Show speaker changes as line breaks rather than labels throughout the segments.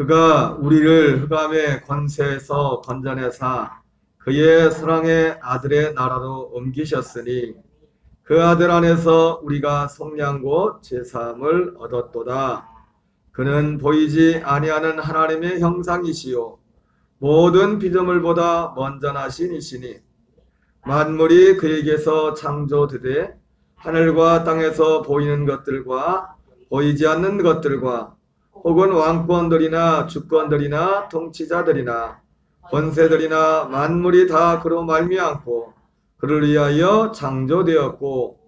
그가 우리를 흑암의 권세에서 건져내사 그의 사랑의 아들의 나라로 옮기셨으니 그 아들 안에서 우리가 속량 곧 제사함을 얻었도다. 그는 보이지 아니하는 하나님의 형상이시요 모든 피조물보다 먼저 나신 이시니 만물이 그에게서 창조되되 하늘과 땅에서 보이는 것들과 보이지 않는 것들과 혹은 왕권들이나 주권들이나 통치자들이나 권세들이나 만물이 다 그로 말미암고 그를 위하여 창조되었고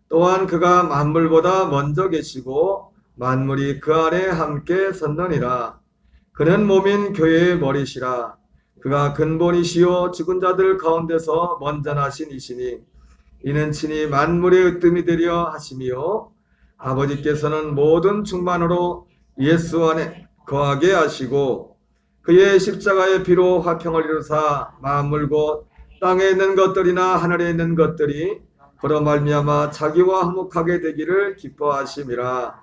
또한 그가 만물보다 먼저 계시고 만물이 그 안에 함께 섰느니라. 그는 몸인 교회의 머리시라. 그가 근본이시요 죽은 자들 가운데서 먼저 나신 이시니 이는 친히 만물의 으뜸이 되려 하심이요 아버지께서는 모든 충만으로 예수 안에 거하게 하시고 그의 십자가의 피로 화평을 이루사 만물 곧 땅에 있는 것들이나 하늘에 있는 것들이 그로 말미암아 자기와 화목하게 되기를 기뻐하심이라.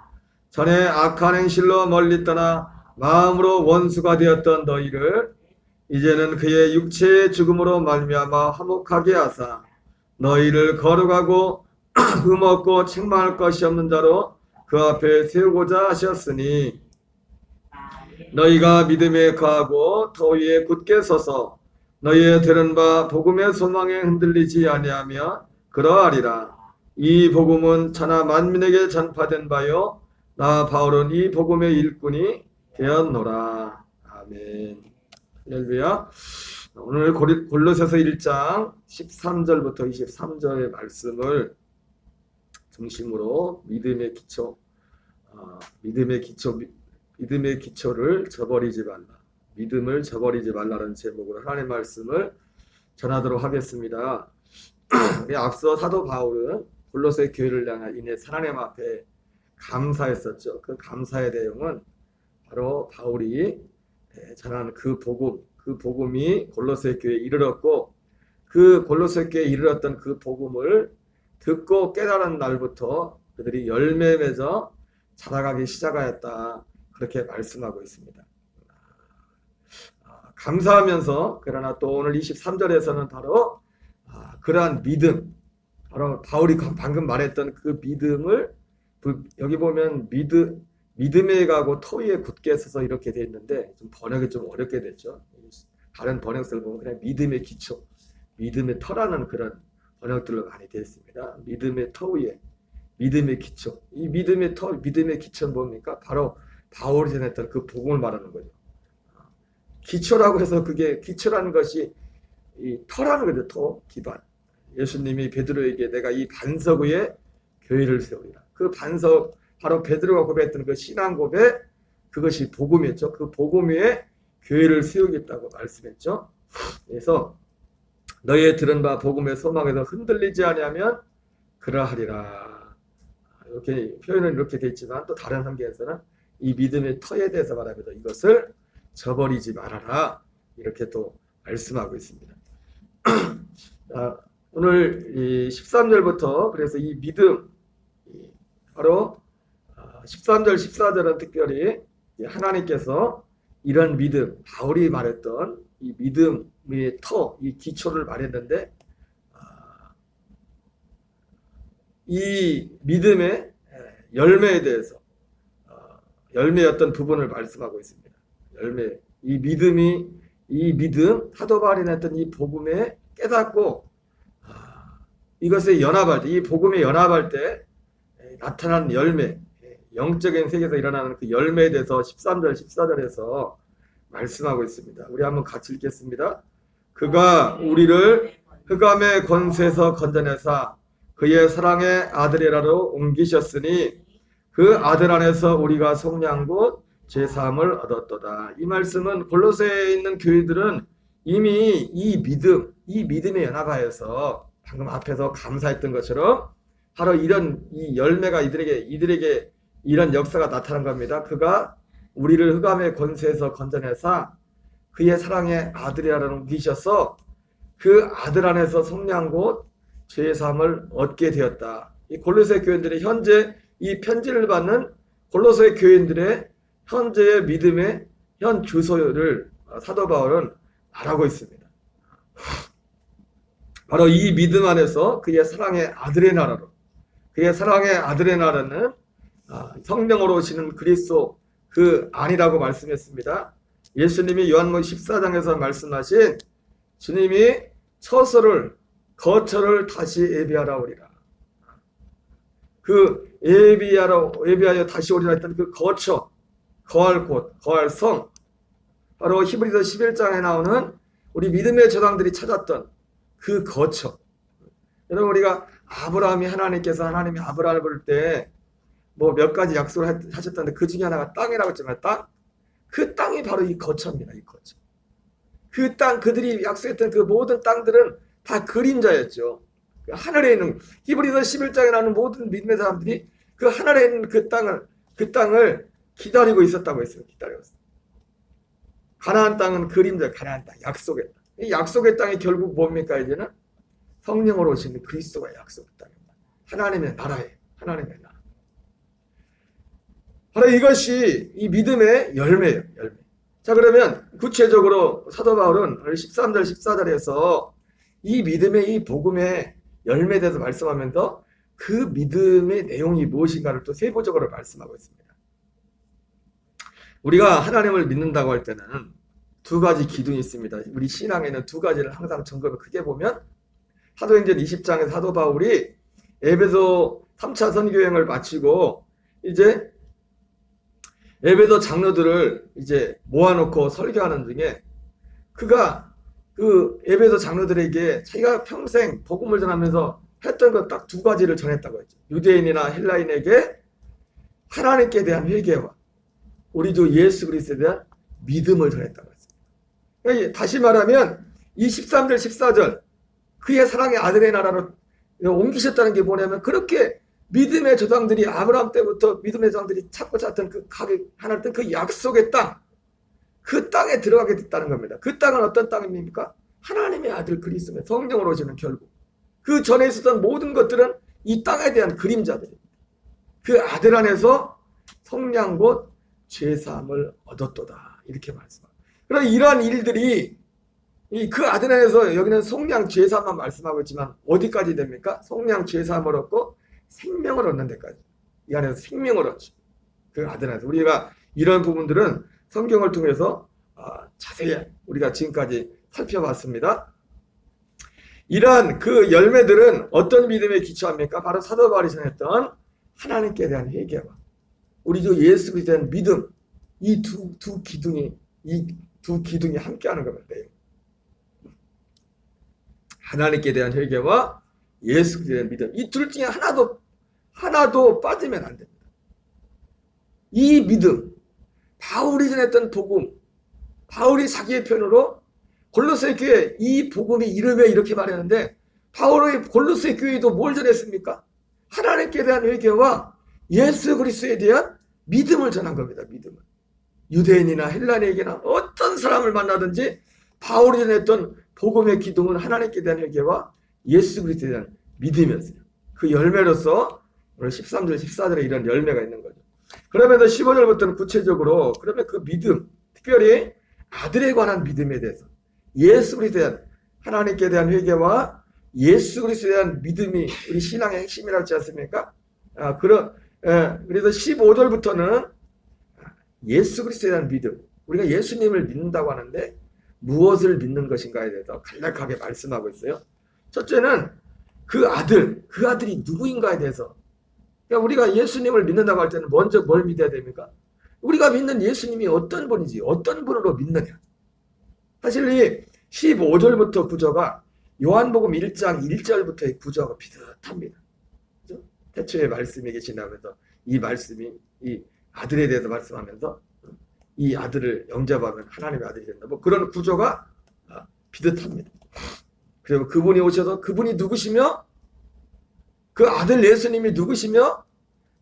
전에 악한 행실로 멀리 떠나 마음으로 원수가 되었던 너희를 이제는 그의 육체의 죽음으로 말미암아 화목하게 하사 너희를 거룩하고 흠없고 책망할 것이 없는 자로 그 앞에 세우고자 하셨으니 너희가 믿음에 거하고 터 위에 굳게 서서 너희의 들은 바 복음의 소망에 흔들리지 아니하며 그러하리라. 이 복음은 천하 만민에게 전파된 바요 나 바울은 이 복음의 일꾼이 되었노라. 아멘. 할렐루야. 오늘 골로새서 1장 13절부터 23절의 말씀을 중심으로 믿음의 기초를 저버리지 말라. 믿음을 저버리지 말라는 제목으로 하나님의 말씀을 전하도록 하겠습니다. 앞서 사도 바울은 골로새 교회를 향해 인해 하나님 앞에 감사했었죠. 그 감사의 내용은 바로 바울이 전하는 그 복음이 골로새 교회에 이르렀고 그 골로새 교회에 이르렀던 그 복음을 듣고 깨달은 날부터 그들이 열매 맺어 자라가기 시작하였다. 그렇게 말씀하고 있습니다. 감사하면서 그러나 또 오늘 23절에서는 바로 그러한 믿음, 바로 바울이 방금 말했던 그 믿음을 여기 보면 믿음에 가고 터 위에 굳게 서서 이렇게 돼 있는데 좀 번역이 좀 어렵게 됐죠. 다른 번역서를 보면 그냥 믿음의 기초, 믿음의 터라는 그런 번역들로 많이 되어 있습니다. 믿음의 터 위에, 믿음의 기초. 이 믿음의 터, 믿음의 기초는 뭡니까? 바로 바울이 전했던 그 복음을 말하는 거죠. 기초라고 해서 그게 기초라는 것이 이 터라는 거죠. 터, 기반. 예수님이 베드로에게 내가 이 반석 위에 교회를 세우리라. 그 반석, 바로 베드로가 고백했던 그 신앙 고백, 그것이 복음이었죠. 그 복음 위에 교회를 세우겠다고 말씀했죠. 그래서 너희의 들은 바 복음의 소망에서 흔들리지 아니하면 그러하리라. 이렇게 표현은 이렇게 되어 있지만 또 다른 성경에서는 이 믿음의 터에 대해서 말하면서 이것을 저버리지 말아라. 이렇게 또 말씀하고 있습니다. 오늘 이 13절부터 그래서 이 믿음, 바로 13절, 14절은 특별히 하나님께서 이런 믿음, 바울이 말했던 이 믿음의 터, 이 기초를 말했는데 이 믿음의 열매에 대해서 열매였던 부분을 말씀하고 있습니다. 열매, 이 믿음, 사도 바울이 냈던 이 복음에 깨닫고 이것에 연합할 때, 이 복음에 연합할 때 나타난 열매, 영적인 세계에서 일어나는 그 열매에 대해서 13절, 14절에서 말씀하고 있습니다. 우리 한번 같이 읽겠습니다. 그가 우리를 흑암의 권세에서 건져내사 그의 사랑의 아들이라로 옮기셨으니 그 아들 안에서 우리가 속량 곧 제사함을 얻었도다. 이 말씀은 골로새에 있는 교회들은 이미 이 믿음에 연합하여서 방금 앞에서 감사했던 것처럼 바로 이런 이 열매가 이들에게 이런 역사가 나타난 겁니다. 그가 우리를 흑암의 권세에서 건져내사 그의 사랑의 아들이라는 옮기셔서 그 아들 안에서 속량 곧 죄의 사함을 얻게 되었다. 이 골로새 교인들의 현재 이 편지를 받는 골로새 교인들의 현재의 믿음의 현 주소를 사도 바울은 말하고 있습니다. 바로 이 믿음 안에서 그의 사랑의 아들의 나라로, 그의 사랑의 아들의 나라는 성령으로 오시는 그리스도 그 안이라고 말씀했습니다. 예수님이 요한복음 14장에서 말씀하신 주님이 거처를 다시 예비하라 오리라. 그 예비하여 다시 오리라 했던 그 거처, 거할 곳, 거할 성, 바로 히브리서 11장에 나오는 우리 믿음의 조상들이 찾았던 그 거처. 여러분, 우리가 하나님이 아브라함을 부를 때 뭐 몇 가지 약속을 하셨던데 그 중에 하나가 땅이라고 했잖아요. 땅. 그 땅이 바로 이 거처입니다. 이 거처. 그 땅, 그들이 약속했던 그 모든 땅들은 다 그림자였죠. 그 하늘에 있는, 히브리서 11장에 나오는 모든 믿음의 사람들이 그 하늘에 있는 그 땅을 기다리고 있었다고 했어요. 기다리고 있어요. 가나안 땅은 그림자, 가나안 땅, 약속의 땅. 이 약속의 땅이 결국 뭡니까? 이제는 성령으로 오시는 그리스도가 약속의 땅입니다. 하나님의 나라예요. 하나님의 나라. 바로 이것이 이 믿음의 열매예요. 열매. 자, 그러면 구체적으로 사도 바울은 13절 14절에서 이 믿음의 이 복음의 열매에 대해서 말씀하면서 그 믿음의 내용이 무엇인가를 또 세부적으로 말씀하고 있습니다. 우리가 하나님을 믿는다고 할 때는 두 가지 기둥이 있습니다. 우리 신앙에는 두 가지를 항상 점검을 크게 보면, 사도행전 20장에 사도 바울이 에베소 3차 선교여행을 마치고 이제 에베소 장로들을 이제 모아놓고 설교하는 중에 그가 그 에베소 장로들에게 자기가 평생 복음을 전하면서 했던 것 딱 두 가지를 전했다고 했죠. 유대인이나 헬라인에게 하나님께 대한 회개와 우리 주 예수 그리스도에 대한 믿음을 전했다고 했습니다. 그러니까 다시 말하면 이 13절 14절 그의 사랑의 아들의 나라로 옮기셨다는 게 뭐냐면, 그렇게 믿음의 조상들이 아브라함 때부터 믿음의 조상들이 찾고 찾던 그 하나님 그 약속의 땅, 그 땅에 들어가게 됐다는 겁니다. 그 땅은 어떤 땅입니까? 하나님의 아들 그리스도의 성령으로 오시는 결국. 그 전에 있었던 모든 것들은 이 땅에 대한 그림자들입니다. 그 아들 안에서 성령 곧 죄사함을 얻었도다. 이렇게 말씀합니다. 그럼 이러한 일들이 그 아들 안에서, 여기는 속량 죄사함만 말씀하고 있지만 어디까지 됩니까? 속량 죄사함을 얻고 생명을 얻는 데까지. 이 안에서 생명을 얻죠. 그 아들 안에서. 우리가 이런 부분들은 성경을 통해서 자세히 우리가 지금까지 살펴봤습니다. 이러한 그 열매들은 어떤 믿음에 기초합니까? 바로 사도 바울이 전했던 하나님께 대한 회개와 우리 주 예수 그리스도에 대한 믿음, 이 두 기둥이 함께하는 겁니다. 하나님께 대한 회개와 예수 그리스도에 대한 믿음, 이 둘 중에 하나도 빠지면 안 됩니다. 이 믿음, 바울이 전했던 복음, 바울이 자기의 편으로 골로새 교회 이 복음이 이르며 이렇게 말했는데, 바울의 골로새 교회도 뭘 전했습니까? 하나님께 대한 회개와 예수 그리스도에 대한 믿음을 전한 겁니다. 믿음을. 유대인이나 헬라인에게나 어떤 사람을 만나든지 바울이 전했던 복음의 기둥은 하나님께 대한 회개와 예수 그리스도에 대한 믿음이었어요. 그 열매로서 오늘 13절 14절에 이런 열매가 있는 거죠. 그러면서 15절부터는 구체적으로 그러면 그 믿음, 특별히 아들에 관한 믿음에 대해서, 예수 그리스도에 대한 하나님께 대한 회개와 예수 그리스도에 대한 믿음이 우리 신앙의 핵심이라고 하지 않습니까? 그래서 15절부터는 예수 그리스도에 대한 믿음, 우리가 예수님을 믿는다고 하는데 무엇을 믿는 것인가에 대해서 간략하게 말씀하고 있어요. 첫째는 그 아들이 누구인가에 대해서. 그러니까 우리가 예수님을 믿는다고 할 때는 먼저 뭘 믿어야 됩니까? 우리가 믿는 예수님이 어떤 분인지, 어떤 분으로 믿느냐. 사실 이 15절부터 구조가 요한복음 1장 1절부터의 구조가 비슷합니다. 그렇죠? 태초에 말씀이 계시나면서 이 말씀이 이 아들에 대해서 말씀하면서 이 아들을 영접하면 하나님의 아들이 된다. 뭐 그런 구조가 비슷합니다. 그리고 그분이 오셔서 그분이 누구시며 그 아들 예수님이 누구시며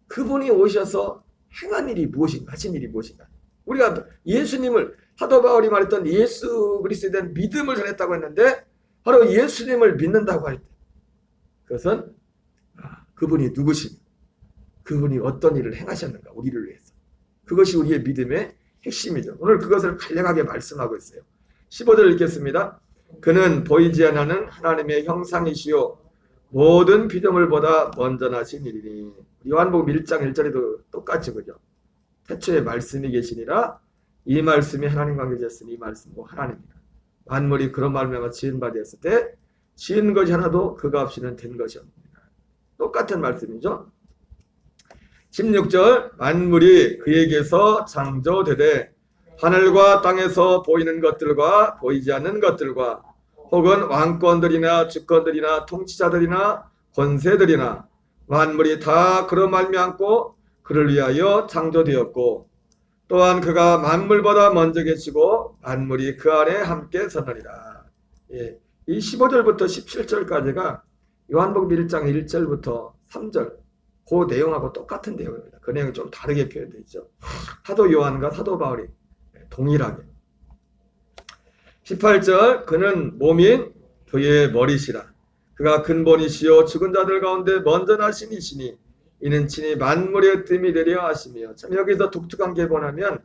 그분이 오셔서 행한 일이 무엇인가, 하신 일이 무엇인가. 우리가 예수님을, 사도 바울이 말했던 예수 그리스도에 대한 믿음을 전했다고 했는데, 바로 예수님을 믿는다고 할 때 그것은 그분이 누구시며 그분이 어떤 일을 행하셨는가, 우리를 위해서. 그것이 우리의 믿음의 핵심이죠. 오늘 그것을 간략하게 말씀하고 있어요. 15절 읽겠습니다. 그는 보이지 않는 하나님의 형상이시요 모든 피조물보다 먼저 나신 이리니. 요한복음 1장 1절에도 똑같이 그죠. 태초에 말씀이 계시니라 이 말씀이 하나님과 계셨으니 이 말씀도 하나님이라. 만물이 그런 말미암아 지은 바 되었을 때 지은 것이 하나도 그가 없이는 된 것이 없습니다. 똑같은 말씀이죠. 16절 만물이 그에게서 창조되되 하늘과 땅에서 보이는 것들과 보이지 않는 것들과 혹은 왕권들이나 주권들이나 통치자들이나 권세들이나 만물이 다 그로 말미암고 그를 위하여 창조되었고 또한 그가 만물보다 먼저 계시고 만물이 그 안에 함께 서느니라. 예, 이 15절부터 17절까지가 요한복음 1장 1절부터 3절 그 내용하고 똑같은 내용입니다. 그 내용이 좀 다르게 표현되어 있죠. 사도 요한과 사도 바울이 동일하게. 18절 그는 몸인 교회의 머리시라. 그가 근본이시요 죽은 자들 가운데 먼저 나신 이시니 이는 친히 만물의 뜸이 되려 하시며. 참 여기서 독특한 게 뭐냐면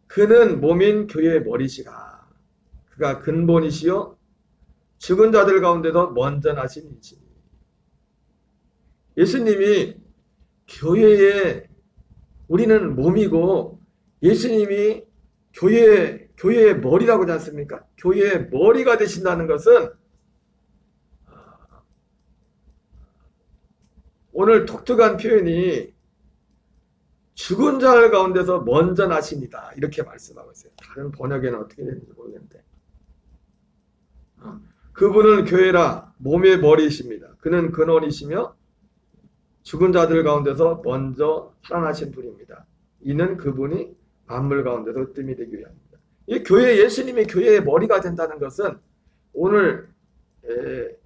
그는 몸인 교회의 머리시라. 그가 근본이시요 죽은 자들 가운데서 먼저 나신 이시니. 예수님이 교회의 우리는 몸이고 예수님이 교회의 머리라고 하지 않습니까? 교회의 머리가 되신다는 것은 오늘 독특한 표현이 죽은 자들 가운데서 먼저 나십니다. 이렇게 말씀하고 있어요. 다른 번역에는 어떻게 되는지 모르겠는데 그분은 교회라 몸의 머리이십니다. 그는 근원이시며 죽은 자들 가운데서 먼저 살아나신 분입니다. 이는 그분이 만물 가운데서 뜸이 되기 위함입니다. 이 교회 예수님이 교회의 머리가 된다는 것은 오늘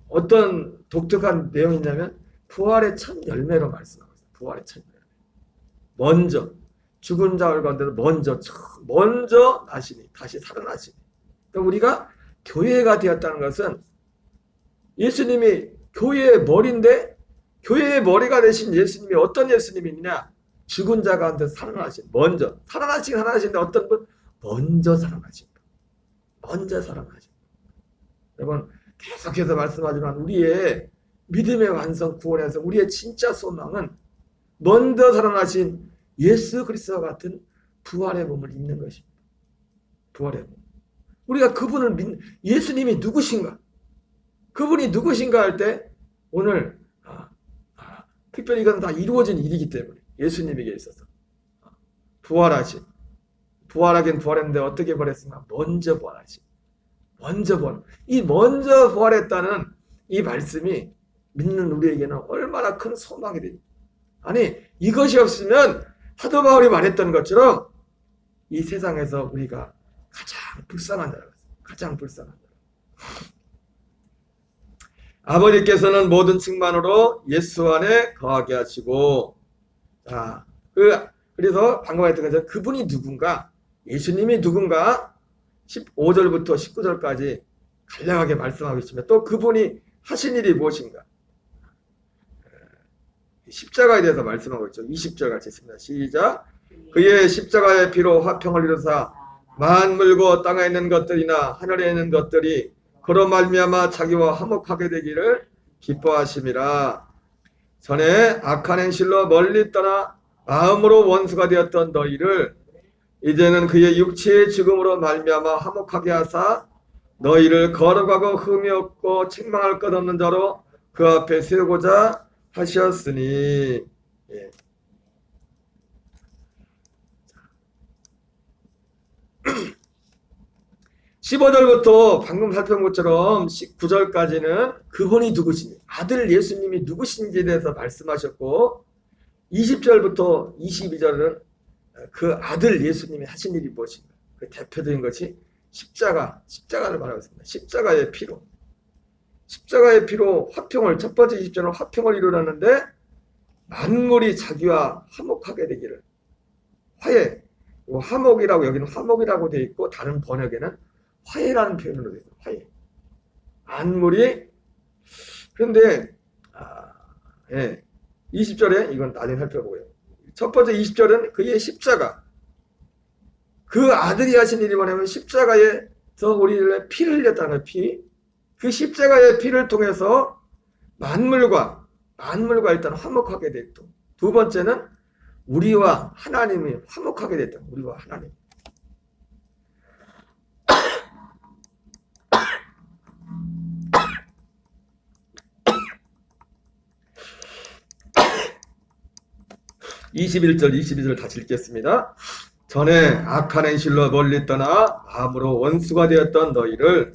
어떤 독특한 내용이 있냐면 부활의 첫 열매로 말씀하고 있어요. 부활의 첫 열매. 먼저 죽은 자들 가운데서 먼저 나시니 다시 살아나시니. 그러니까 우리가 교회가 되었다는 것은 예수님이 교회의 머리인데 교회의 머리가 되신 예수님이 어떤 예수님이냐? 죽은 자 가운데 살아나신, 먼저 살아나신데 어떤 분? 먼저 살아나신 분. 먼저 살아나신 분. 여러분 계속해서 말씀하지만 우리의 믿음의 완성 구원에서 우리의 진짜 소망은 먼저 살아나신 예수 그리스도와 같은 부활의 몸을 입는 것입니다. 부활의 몸. 우리가 그분을 예수님이 누구신가? 그분이 누구신가 할 때 오늘 특별히 이건 다 이루어진 일이기 때문에 예수님에게 있어서 부활하긴 부활했는데 어떻게 부활했습니까? 먼저 부활하신. 이 먼저 부활했다는 이 말씀이 믿는 우리에게는 얼마나 큰 소망이 됩니다. 아니 이것이 없으면 사도 바울이 말했던 것처럼 이 세상에서 우리가 가장 불쌍한 자라고 했어요. 가장 불쌍한 자. 아버지께서는 모든 측만으로 예수 안에 거하게 하시고, 자, 그래서 방금 했던 것처럼 그분이 누군가, 예수님이 누군가 15절부터 19절까지 간략하게 말씀하고 있으며 또 그분이 하신 일이 무엇인가? 십자가에 대해서 말씀하고 있죠. 20절 같이 있습니다. 시작. 그의 십자가의 피로 화평을 이루사 만물과 땅에 있는 것들이나 하늘에 있는 것들이 그로 말미암아 자기와 화목하게 되기를 기뻐하심이라. 전에 악한 행실로 멀리 떠나 마음으로 원수가 되었던 너희를 이제는 그의 육체의 죽음으로 말미암아 화목하게 하사 너희를 거룩하고 흠이 없고 책망할 것 없는 자로 그 앞에 세우고자 하셨으니. 예. 15절부터 방금 살펴본 것처럼 19절까지는 그분이 누구신지, 아들 예수님이 누구신지에 대해서 말씀하셨고 20절부터 22절은 그 아들 예수님이 하신 일이 무엇인가, 그 대표적인 것이 십자가를 말하고 있습니다. 십자가의 피로 화평을, 첫 번째 20절은 화평을 이루었는데 만물이 자기와 화목하게 되기를, 화목이라고, 여기는 화목이라고 되어 있고 다른 번역에는 화해라는 표현으로 되어 있어요. 화해. 만물이. 그런데 20절에 이건 나중에 살펴보고요. 첫 번째 20절은 그의 십자가, 그 아들이 하신 일이 뭐냐면 십자가에서 우리를 피를 흘렸다는 거예요. 피. 그 십자가의 피를 통해서 만물과 일단 화목하게 됐고, 두 번째는 우리와 하나님이 화목하게 됐다. 우리와 하나님. (21절) 22절 다시 읽겠습니다. 전에 악한 행실로 멀리 떠나 마음으로 원수가 되었던 너희를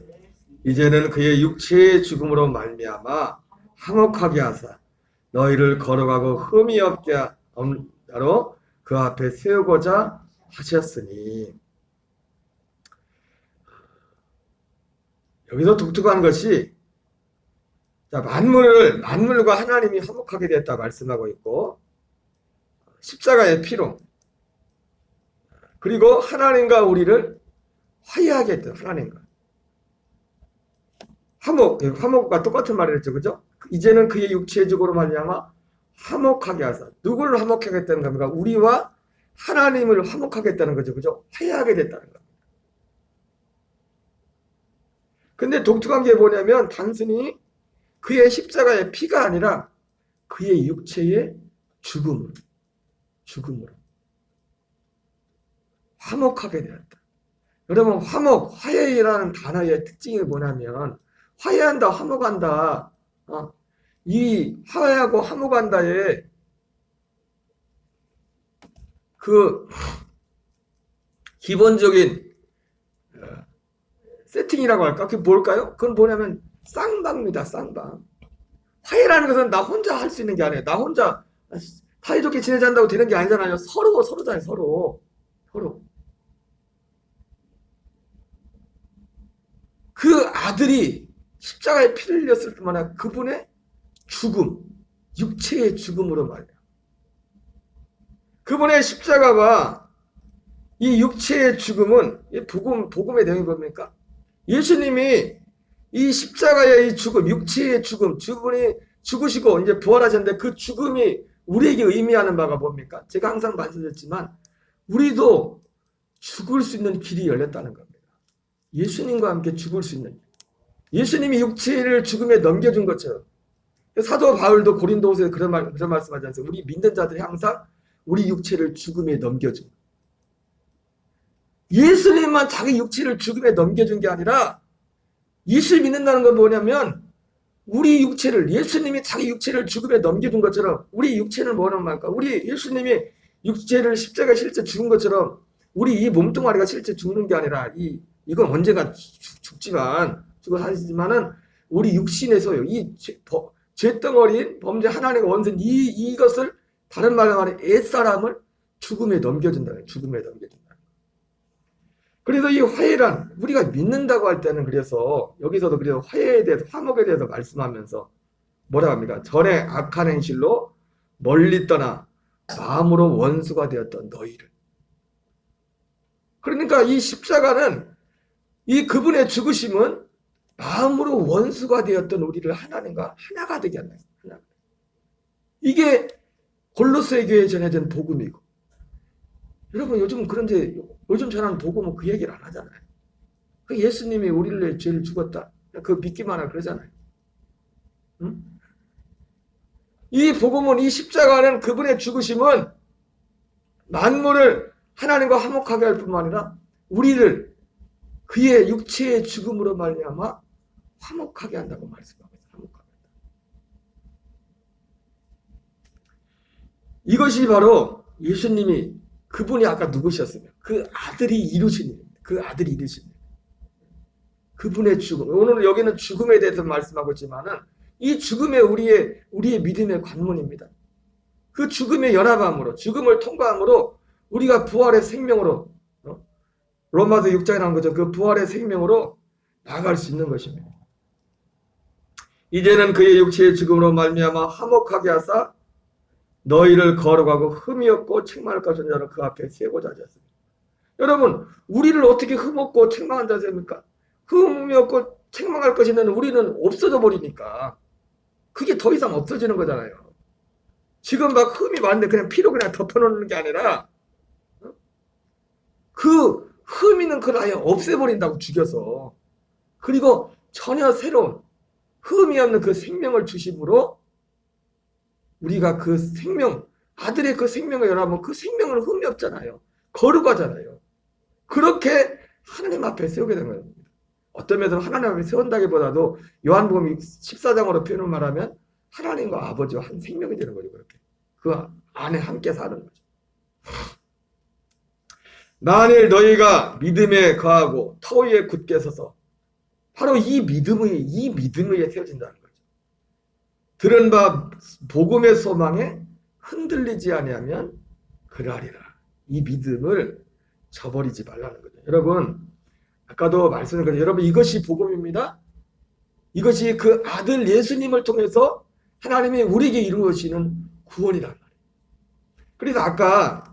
이제는 그의 육체의 죽음으로 말미암아 화목하게 하사 너희를 거룩하고 흠이 없게 하로 그 앞에 세우고자 하셨으니. 여기서 독특한 것이, 자, 만물과 하나님이 화목하게 됐다 말씀하고 있고, 십자가의 피로, 그리고 하나님과 화해하게 했다. 하나님과 화목과 똑같은 말을 했죠, 그죠? 이제는 그의 육체의 죽음으로 말미암아 화목하게 하사. 누구를 화목하게 했다는 겁니까? 우리와 하나님을 화목하게 했다는 거죠, 그죠? 화해하게 됐다는 겁니다. 근데 독특한 게 뭐냐면, 단순히 그의 십자가의 피가 아니라 그의 육체의 죽음으로 화목하게 되었다. 여러분, 화해라는 단어의 특징이 뭐냐면, 화해한다, 화목한다. 이 화해하고 화목한다의 그 기본적인 세팅이라고 할까? 그게 뭘까요? 그건 뭐냐면 쌍방입니다. 쌍방. 화해라는 것은 나 혼자 할 수 있는 게 아니에요. 나 혼자 사이좋게 지내자고 되는 게 아니잖아요. 서로잖아요. 서로. 그 아들이 십자가에 피를 흘렸을 뿐만 아니라 그분의 죽음, 육체의 죽음으로 말이야. 그분의 십자가와 이 육체의 죽음은 복음의 내용이 뭡니까? 예수님이 이 십자가의 이 죽음, 육체의 죽음, 죽음이 죽으시고 이제 부활하셨는데 그 죽음이 우리에게 의미하는 바가 뭡니까? 제가 항상 말씀드렸지만 우리도 죽을 수 있는 길이 열렸다는 겁니다. 예수님과 함께 죽을 수 있는 길. 예수님이 육체를 죽음에 넘겨준 것처럼, 사도 바울도 고린도후서에 그런 말씀하지 않습니까? 우리 믿는 자들이 항상 우리 육체를 죽음에 넘겨준. 예수님만 자기 육체를 죽음에 넘겨준 게 아니라, 예수 믿는다는 건 뭐냐면 우리 육체를, 예수님이 자기 육체를 죽음에 넘겨준 것처럼 우리 육체는 뭐라는 말까? 우리 예수님이 육체를 십자가에 실제 죽은 것처럼 우리 이 몸뚱아리가 실제 죽는 게 아니라, 이건 언제가 죽지만은 우리 육신에서요, 이 죄덩어리인 범죄 하나님과 원수인 이것을, 다른 말로 말해 옛사람을 죽음에 넘겨준다. 죽음에 넘겨준다. 그래서 이 화해란, 우리가 믿는다고 할 때는, 그래서 여기서도 그래서 화해에 대해서, 화목에 대해서 말씀하면서 뭐라고 합니까? 전에 악한 행실로 멀리 떠나 마음으로 원수가 되었던 너희를. 그러니까 이 십자가는, 이 그분의 죽으심은 마음으로 원수가 되었던 우리를 하나님과 하나가 되게 한다. 이게 골로새 교회에 전해진 복음이고, 여러분 그런데 요즘 전하는 복음은 그 얘기를 안 하잖아요. 그 예수님이 우리를 위해 죄를 죽었다, 그거 믿기만 하고 그러잖아요. 응? 이 복음은, 이 십자가는, 그분의 죽으심은 만물을 하나님과 화목하게 할 뿐만 아니라 우리를 그의 육체의 죽음으로 말미암아 화목하게 한다고 말씀하고 있어요. 화목하게 한다. 이것이 바로 예수님이, 그분이 아까 누구셨으면 그 아들이 이루신 일입니다. 그 아들이 이루신 일. 그분의 죽음. 오늘 여기는 죽음에 대해서 말씀하고 있지만은 이 죽음의 우리의 믿음의 관문입니다. 그 죽음에 연합함으로, 죽음을 통과함으로 우리가 부활의 생명으로, 로마서 6장에 나온 거죠. 그 부활의 생명으로 나아갈 수 있는 것입니다. 이제는 그의 육체의 죽음으로 말미암아 화목하게 하사 너희를 거룩하고 흠이 없고 책망할 것은 자로 그 앞에 세고자 하셨습니다. 여러분, 우리를 어떻게 흠없고 책망한 자 됩니까? 흠이 없고 책망할 것이 있는 우리는 없어져 버리니까 그게 더 이상 없어지는 거잖아요. 지금 막 흠이 많은데 그냥 피로 그냥 덮어놓는 게 아니라, 그 믿음 있는 그걸 아예 없애버린다고, 죽여서. 그리고 전혀 새로운 흠이 없는 그 생명을 주심으로 우리가 그 생명, 아들의 그 생명을 연합하면 그 생명은 흠이 없잖아요. 거룩하잖아요. 그렇게 하나님 앞에 세우게 된 겁니다. 어떤 면에서 하나님 앞에 세운다기보다도 요한복음 14장으로 표현을 말하면 하나님과 아버지와 한 생명이 되는 거죠. 그렇게 그 안에 함께 사는 거죠. 만일 너희가 믿음에 거하고 터 위에 굳게 서서, 바로 이 믿음에 세워진다는 거죠. 들은 바 복음의 소망에 흔들리지 아니하면 그러하리라. 이 믿음을 저버리지 말라는 거죠. 여러분, 아까도 말씀드린 거죠. 여러분, 이것이 복음입니다. 이것이 그 아들 예수님을 통해서 하나님이 우리에게 이루어지는 구원이란 말이에요. 그래서 아까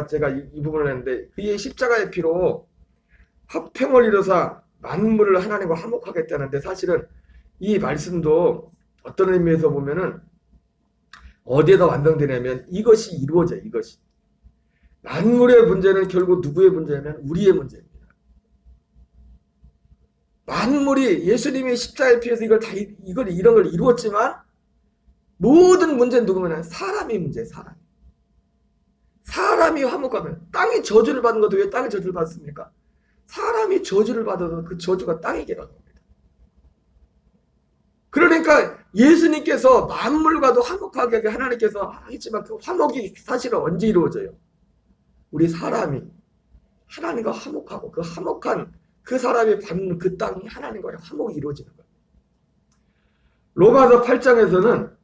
제가 이 부분을 했는데, 그의 십자가의 피로 화평을 이루사 만물을 하나님과 화목하겠다는데, 사실은 이 말씀도 어떤 의미에서 보면은 어디에다 완성되냐면 이것이 이루어져요. 이것이. 만물의 문제는 결국 누구의 문제냐면 우리의 문제입니다. 만물이 예수님의 십자가의 피에서 이런 걸 이루었지만, 모든 문제는 누구면 사람이 문제예요. 사람이 화목하면, 땅이 저주를 받은 것도 왜 땅이 저주를 받습니까? 사람이 저주를 받아서 그 저주가 땅에게 가는 겁니다. 그러니까 예수님께서 만물과도 화목하게 하게 하나님께서 하겠지만, 그 화목이 사실은 언제 이루어져요? 우리 사람이 하나님과 화목하고, 그 화목한 그 사람이 받는 그 땅이 하나님과의 화목이 이루어지는 거예요. 로마서 8장에서는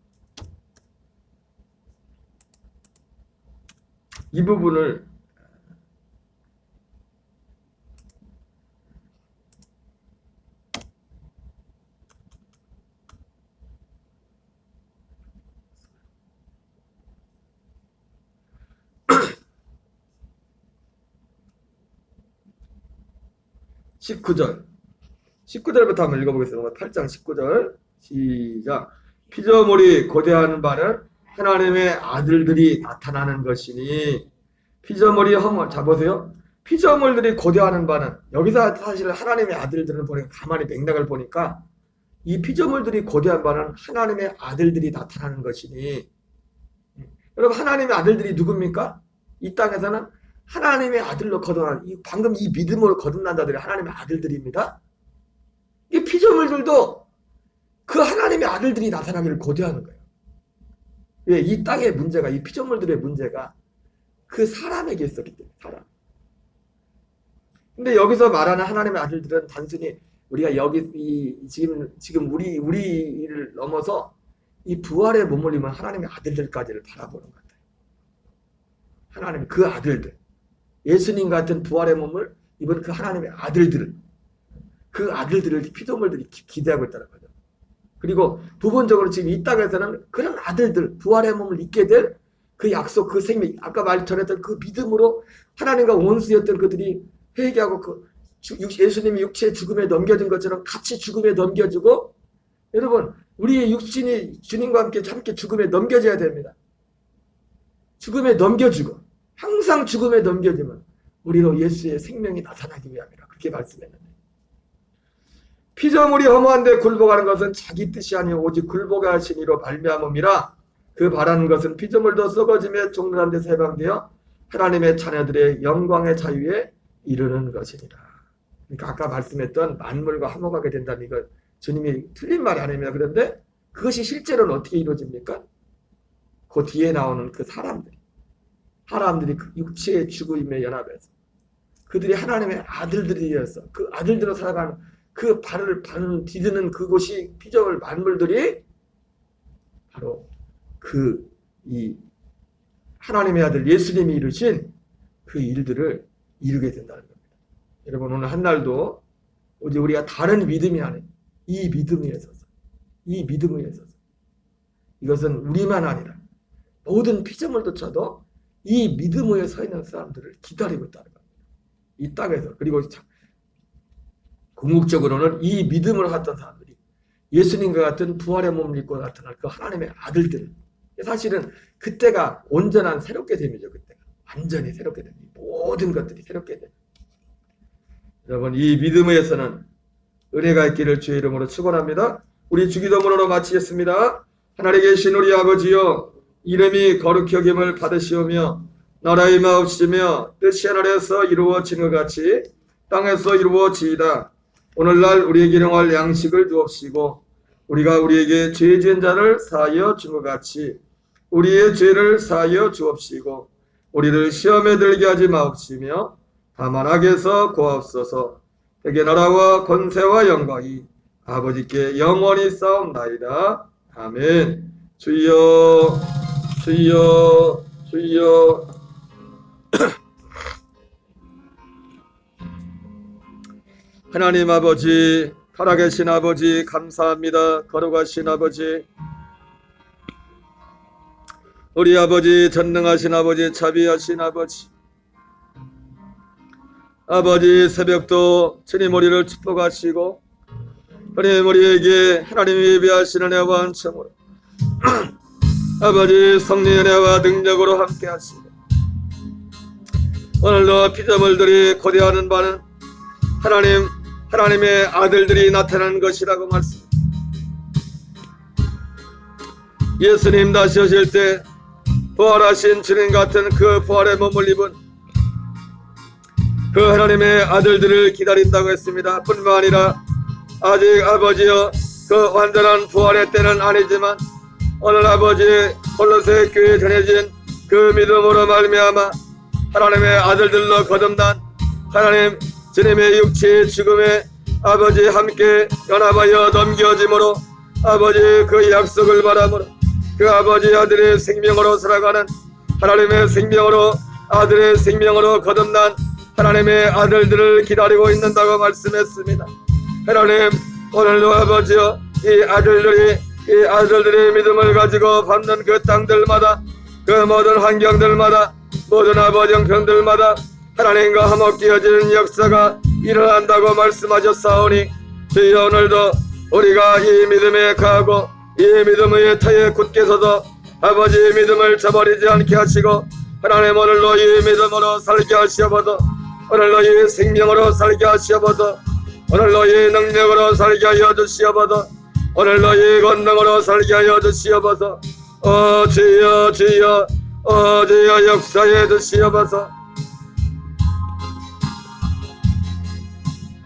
이 부분을 (19절부터) 한번 읽어보겠습니다. 8장 19절 시작. 피조물이 고대하는 바는 하나님의 아들들이 나타나는 것이니, 피조물이 자 보세요. 피조물들이 고대하는 바는, 여기서 사실 하나님의 아들들을 보니까, 가만히 맥락을 보니까 이 피조물들이 고대한 바는 하나님의 아들들이 나타나는 것이니, 여러분, 하나님의 아들들이 누굽니까? 이 땅에서는 하나님의 아들로 거듭난, 방금 이 믿음으로 거듭난 자들이 하나님의 아들들입니다. 이 피조물들도 그 하나님의 아들들이 나타나기를 고대하는 거예요. 왜? 이 땅의 문제가, 이 피조물들의 문제가 그 사람에게 있었기 때문에, 사람. 근데 여기서 말하는 하나님의 아들들은 단순히 우리가 여기 지금 우리를 넘어서 이 부활에 머물리면 하나님의 아들들까지를 바라보는 것 같아요. 하나님 그 아들들, 예수님 같은 부활의 몸을 입은 그 하나님의 아들들을, 그 아들들을 피조물들이 기대하고 있다는 거죠. 그리고 부분적으로 지금 이 땅에서는 그런 아들들, 부활의 몸을 입게 될 그 약속, 그 생명, 아까 전했던 그 믿음으로 하나님과 원수였던 그들이 회개하고 그 예수님이 육체의 죽음에 넘겨진 것처럼 같이 죽음에 넘겨지고, 여러분, 우리의 육신이 주님과 함께 죽음에 넘겨져야 됩니다. 죽음에 넘겨지고, 항상 죽음에 넘겨지면 우리로 예수의 생명이 나타나기 위함이라, 그렇게 말씀했는데, 피조물이 허무한데 굴복하는 것은 자기 뜻이 아니오 오직 굴복에 하신 이로 말미암음이라. 그 바라는 것은 피조물도 썩어짐에 종근한 데서 해방되어 하나님의 자녀들의 영광의 자유에 이르는 것이니라. 그러니까 아까 말씀했던 만물과 화목하게 된다는, 이거 주님이 틀린 말이 아닙니다. 그런데 그것이 실제로는 어떻게 이루어집니까? 그 뒤에 나오는 그 사람들이 그 육체의 죽음에 연합해서 그들이 하나님의 아들들이어서 그 아들들로 살아가는, 그 발을 디드는 그곳이 피조물 만물들이 바로 이 하나님의 아들 예수님이 이루신 그 일들을 이루게 된다는 겁니다. 여러분, 오늘 한날도 우리가 다른 믿음이 아닌 이 믿음에 있어서, 이것은 우리만 아니라 모든 피조물조차도 이 믿음 위에 서 있는 사람들을 기다리고 있다는 겁니다. 이 땅에서. 그리고 궁극적으로는 이 믿음을 갖던 사람들이 예수님과 같은 부활의 몸을 입고 나타날 그 하나님의 아들들, 사실은 그때가 온전한 새롭게 됨이죠. 그때가 완전히 새롭게 됩니다. 모든 것들이 새롭게 됩니다. 여러분, 이 믿음에서는 은혜가 있기를 주의 이름으로 축원합니다. 우리 주기도문으로 마치겠습니다. 하늘에 계신 우리 아버지여, 이름이 거룩히 여김을 받으시오며 나라의 마옵시며 뜻이 하늘에서 이루어진 것 같이 땅에서 이루어지이다. 오늘날 우리에게 일용할 양식을 주옵시고 우리가 우리에게 죄 지은 자를 사하여 준 것 같이 우리의 죄를 사하여 주옵시고 우리를 시험에 들게 하지 마옵시며 다만 악에서 구하옵소서. 대개 나라와 권세와 영광이 아버지께 영원히 싸움나이다. 아멘. 주여 주여 주여. 하나님 아버지, 살아계신 아버지 감사합니다. 거룩하신 아버지, 우리 아버지 전능하신 아버지, 자비하신 아버지, 아버지 새벽도 주님 우리를 축복하시고 하나님 우리에게 하나님이 예비하시는 은혜와 은총으로 아버지 성령의 은혜와 능력으로 함께 하시고 오늘도 피조물들이 고대하는 바는 하나님의 아들들이 나타나는 것이라고 말씀. 예수님 다시 오실 때 부활하신 주님 같은 그 부활의 몸을 입은 그 하나님의 아들들을 기다린다고 했습니다. 뿐만 아니라 아직 아버지여 그 완전한 부활의 때는 아니지만 오늘 아버지 골로새 교회에 전해진 그 믿음으로 말미암아 하나님의 아들들로 거듭난 하나님 주님의 육체의 죽음에 아버지 함께 연합하여 넘겨짐으로 아버지 그 약속을 바람으로 그 아버지 아들의 생명으로 살아가는 하나님의 생명으로 아들의 생명으로 거듭난 하나님의 아들들을 기다리고 있는다고 말씀했습니다. 하나님 오늘도 아버지여 이 아들들의 믿음을 가지고 받는 그 땅들마다 그 모든 환경들마다 모든 아버지 형편들마다 하나님과 화목되어지는 역사가 일어난다고 말씀하셨사오니 주여 오늘도 우리가 이 믿음에 가고 이 믿음의 터에 굳게 서서 아버지의 믿음을 저버리지 않게 하시고 하나님 오늘도 이 믿음으로 살게 하시옵소서. 오늘도 이 생명으로 살게 하시옵소서. 오늘도 이 능력으로 살게 하여 주시옵소서. 오늘도 이 권능으로 살게 하여 주시옵소서. 주여 주여 주여 역사해 주시옵소서.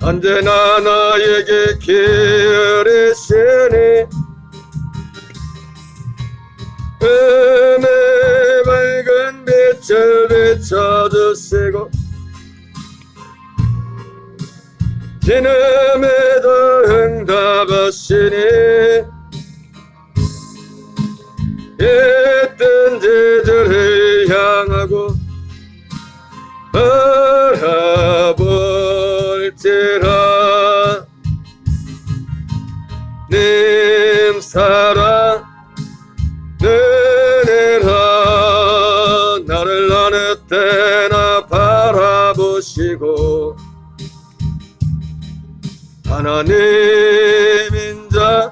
언제나 나에게 기르시니 음의 밝은 빛을 비춰주시고 기름에도 응답하시니 있던 제자를 향하고 바라볼지라. 님 사랑 은혜라 나를 어느 때나 바라보시고 하나님 인자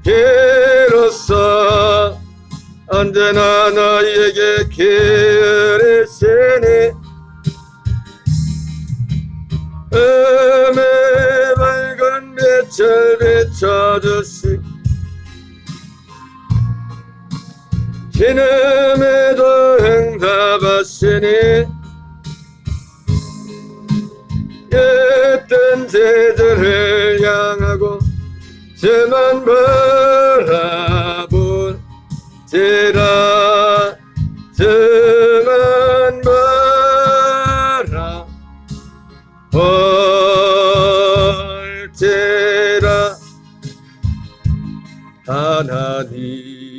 이로써 언제나 너희에게 기르시니 음의 밝은 빛을 비춰주시 기름에도 응답하시니 있던 제자를 향하고 저만 바라볼지라. 저만 바라볼지라. 하나님